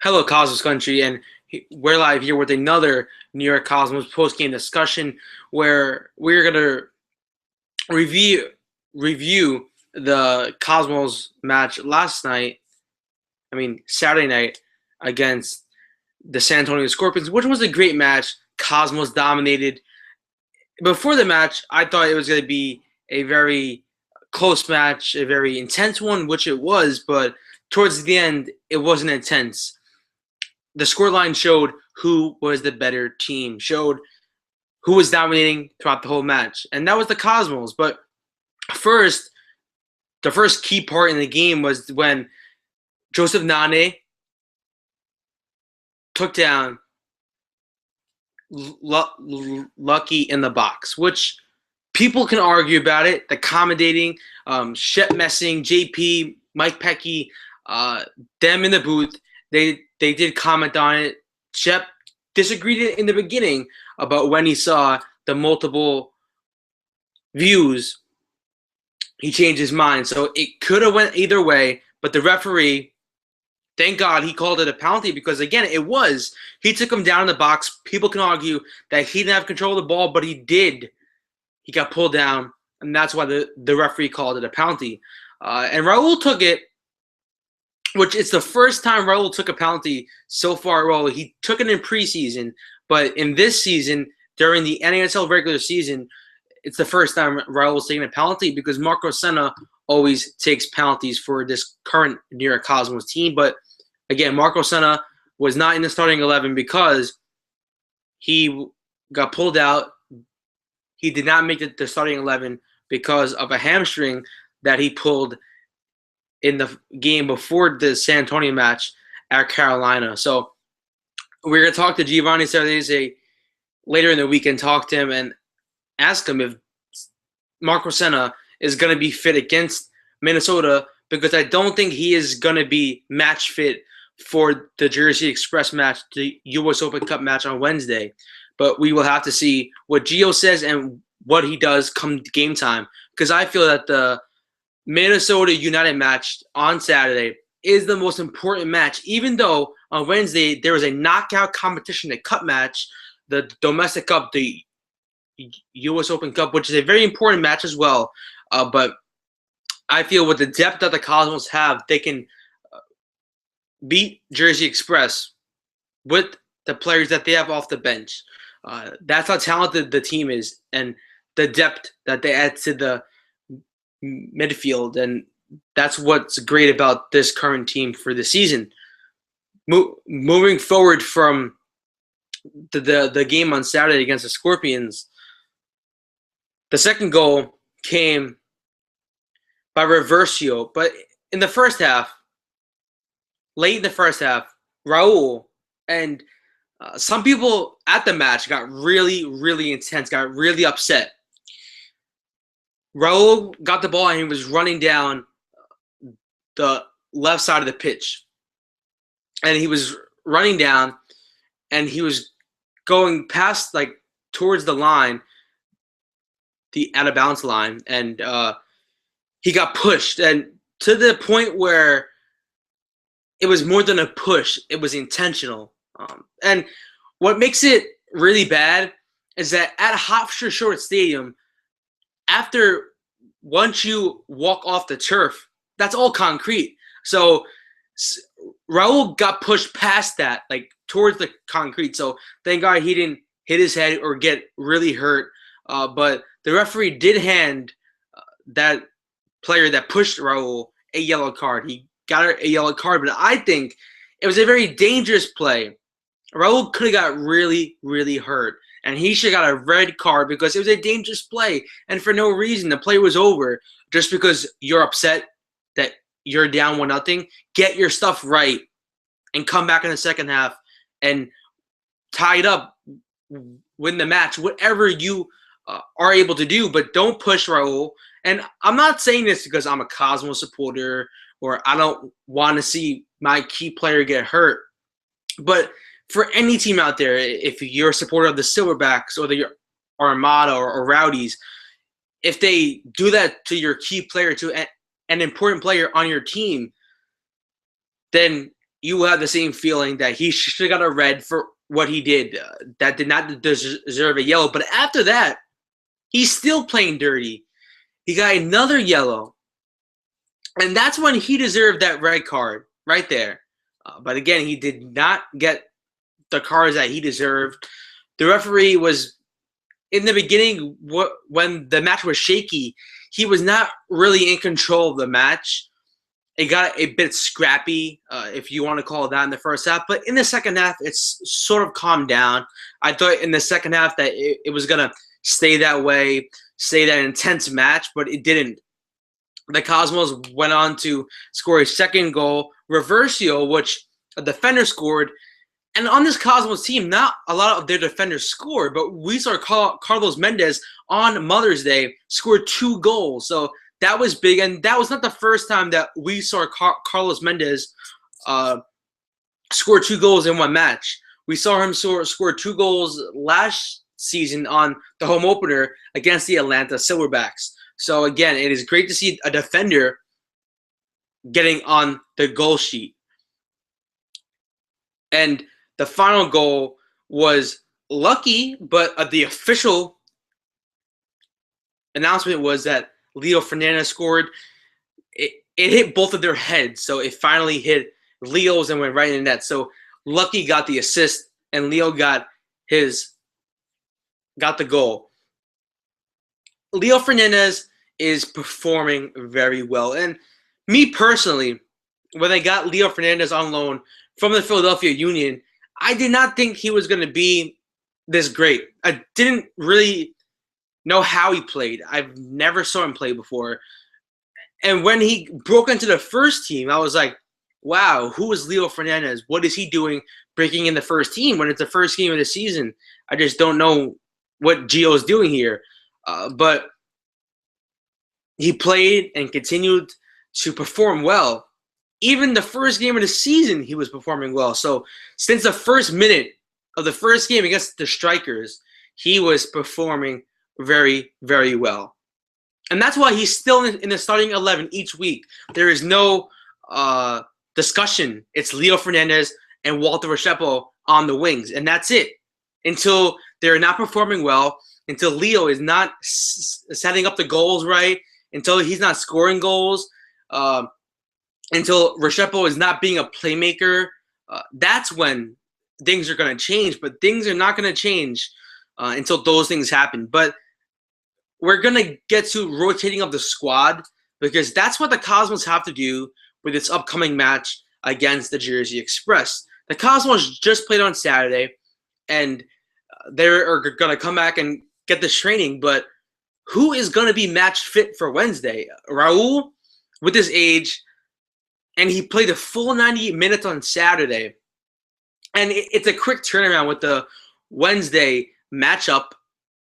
Hello, Cosmos Country, and we're live here with another New York Cosmos post-game discussion where we're gonna review the Cosmos match Saturday night against the San Antonio Scorpions, which was a great match. Cosmos dominated. Before the match, I thought it was going to be a very close match, a very intense one, which it was, but towards the end, it wasn't intense. The scoreline showed who was the better team, showed who was dominating throughout the whole match, and that was the Cosmos. But first, the first key part in the game was when Joseph Nane took down Lucky in the box, which people can argue about it. The commentating, Shep Messing, JP, Mike Pecky, them in the booth, they did comment on it. Shep disagreed in the beginning about when he saw the multiple views. He changed his mind, so it could have went either way. But the referee, thank God, he called it a penalty because, again, it was. He took him down in the box. People can argue that he didn't have control of the ball, but he did. He got pulled down, and that's why the referee called it a penalty. And Raul took it, which it's the first time Raul took a penalty so far. Well, he took it in preseason, but in this season, during the NASL regular season, it's the first time Raul's taking a penalty because Marco Senna always takes penalties for this current New York Cosmos team. But again, Marco Senna was not in the starting 11 because he got pulled out. He did not make the starting 11 because of a hamstring that he pulled in the game before the San Antonio match at Carolina. So we're going to talk to Giovanni Sardese later in the week and talk to him and ask him if Marco Senna is going to be fit against Minnesota, because I don't think he is going to be match fit for the Jersey Express match, the U.S. Open Cup match on Wednesday. But we will have to see what Gio says and what he does come game time, because I feel that the Minnesota United match on Saturday is the most important match, even though on Wednesday there was a knockout competition, a cup match, the domestic cup, the U.S. Open Cup, which is a very important match as well. But I feel with the depth that the Cosmos have, they can beat Jersey Express with the players that they have off the bench. That's how talented the team is and the depth that they add to the midfield. And that's what's great about this current team for the season. Moving forward from the game on Saturday against the Scorpions, the second goal came by Reversio, but in the first half, late in the first half, Raul and some people at the match got really, really intense, got really upset. Raul got the ball and he was running down the left side of the pitch. And he was running down and he was going past, like, towards the line, the out of bounds line, and he got pushed, and to the point where it was more than a push, it was intentional. And what makes it really bad is that at Hofstra Short Stadium, once you walk off the turf, that's all concrete. So Raul got pushed past that, like towards the concrete. So thank God he didn't hit his head or get really hurt. But the referee did hand that player that pushed Raul a yellow card. He got a yellow card, but I think it was a very dangerous play. Raul could have got really, really hurt, and he should have got a red card because it was a dangerous play, and for no reason. The play was over just because you're upset that you're down 1-0. Get your stuff right and come back in the second half and tie it up, win the match, whatever you are able to do, but don't push Raul. And I'm not saying this because I'm a Cosmos supporter or I don't want to see my key player get hurt. But for any team out there, if you're a supporter of the Silverbacks or the Armada or Rowdies, if they do that to your key player, to an important player on your team, then you will have the same feeling that he should have got a red for what he did. That did not deserve a yellow. But after that, he's still playing dirty. He got another yellow. And that's when he deserved that red card right there. But again, he did not get the cards that he deserved. The referee was, in the beginning, when the match was shaky, he was not really in control of the match. It got a bit scrappy, if you want to call it that, in the first half. But in the second half, it's sort of calmed down. I thought in the second half that it was going to stay that way, stay that intense match, but it didn't. The Cosmos went on to score a second goal, reversio, which a defender scored. And on this Cosmos team, not a lot of their defenders scored, but we saw Carlos Mendez on Mother's Day score 2 goals. So that was big, and that was not the first time that we saw Carlos Mendez score 2 goals in one match. We saw him score 2 goals last season on the home opener against the Atlanta Silverbacks. So again, it is great to see a defender getting on the goal sheet. And the final goal was lucky, but the official announcement was that Leo Fernandez scored. It hit both of their heads, so it finally hit Leo's and went right in the net. So Lucky got the assist, and Leo got the goal. Leo Fernandez is performing very well. And me personally, when I got Leo Fernandez on loan from the Philadelphia Union, I did not think he was going to be this great. I didn't really know how he played. I've never saw him play before. And when he broke into the first team, I was like, wow, who is Leo Fernandez? What is he doing breaking in the first team when it's the first game of the season? I just don't know what Gio's doing here. But he played and continued to perform well. Even the first game of the season, he was performing well. So since the first minute of the first game against the Strikers, he was performing very, very well. And that's why he's still in the starting 11 each week. There is no discussion. It's Leo Fernandez and Walter Restrepo on the wings. And that's it. Until they're not performing well, until Leo is not setting up the goals right, until he's not scoring goals, until Restrepo is not being a playmaker, that's when things are going to change. But things are not going to change until those things happen. But we're going to get to rotating of the squad, because that's what the Cosmos have to do with this upcoming match against the Jersey Express. The Cosmos just played on Saturday, and they're going to come back and get this training. But who is going to be match fit for Wednesday? Raul, with his age, and he played a full 90 minutes on Saturday. And it's a quick turnaround with the Wednesday matchup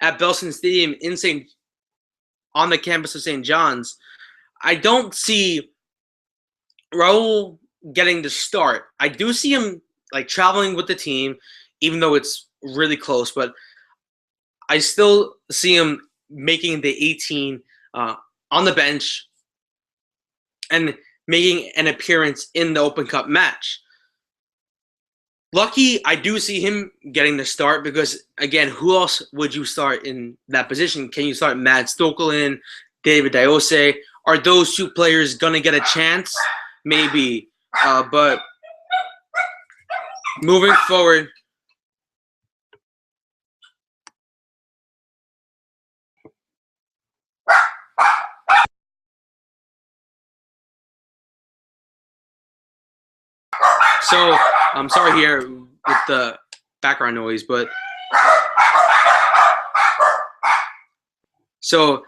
at Belson Stadium on the campus of St. John's. I don't see Raul getting the start. I do see him traveling with the team, even though it's really close. But I still see him making the 18 on the bench and making an appearance in the Open Cup match. Lucky, I do see him getting the start because, again, who else would you start in that position? Can you start Matt Stokelin, David Diose? Are those two players going to get a chance? Maybe. But moving forward, so I'm sorry here with the background noise, but so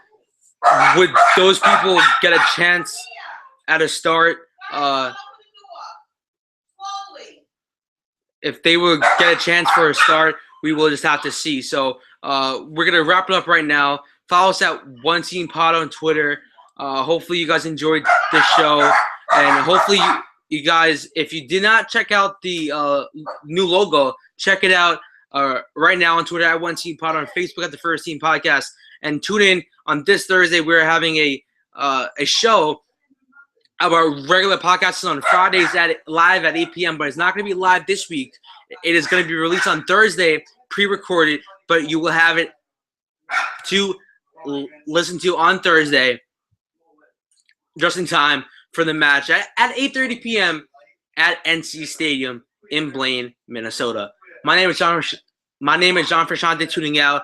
would those people get a chance at a start? If they would get a chance for a start, we will just have to see. So we're gonna wrap it up right now. Follow us at One Team Pod on Twitter. Hopefully you guys enjoyed this show, and hopefully you guys, if you did not check out the new logo, check it out right now on Twitter at One Team Pod, on Facebook at the First Team Podcast, and tune in on this Thursday. We're having a show Our regular podcast is on Fridays live at 8 p.m., but it's not going to be live this week. It is going to be released on Thursday, pre-recorded, but you will have it to listen to on Thursday, just in time for the match at 8:30 p.m. at NC Stadium in Blaine, Minnesota. My name is John Frashante, tuning out.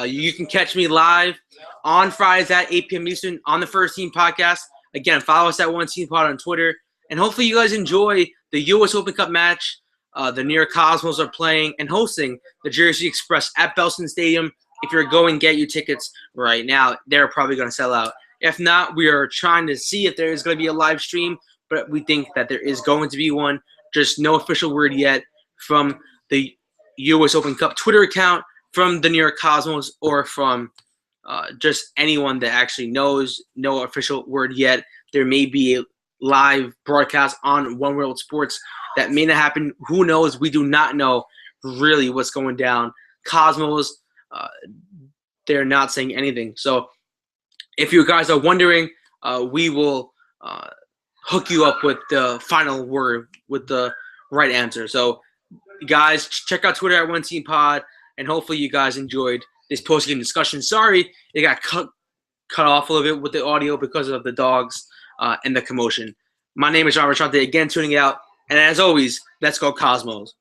You can catch me live on Fridays at 8 p.m. Eastern on the First Team Podcast. Again, follow us at One Team Pod on Twitter. And hopefully you guys enjoy the U.S. Open Cup match. The NYCosmos are playing and hosting the Jersey Express at Belston Stadium. If you're going, get your tickets right now. They're probably going to sell out. If not, we are trying to see if there is going to be a live stream, but we think that there is going to be one. Just no official word yet from the U.S. Open Cup Twitter account, from the NYCosmos, or from just anyone that actually knows. No official word yet. There may be a live broadcast on One World Sports that may not happen. Who knows? We do not know really what's going down. Cosmos, they're not saying anything. So if you guys are wondering, we will hook you up with the final word, with the right answer. So guys, check out Twitter at One Team Pod, and hopefully you guys enjoyed this post-game discussion. Sorry it got cut off a little bit with the audio because of the dogs and the commotion. My name is John Rachante, again tuning out, and as always, let's go Cosmos.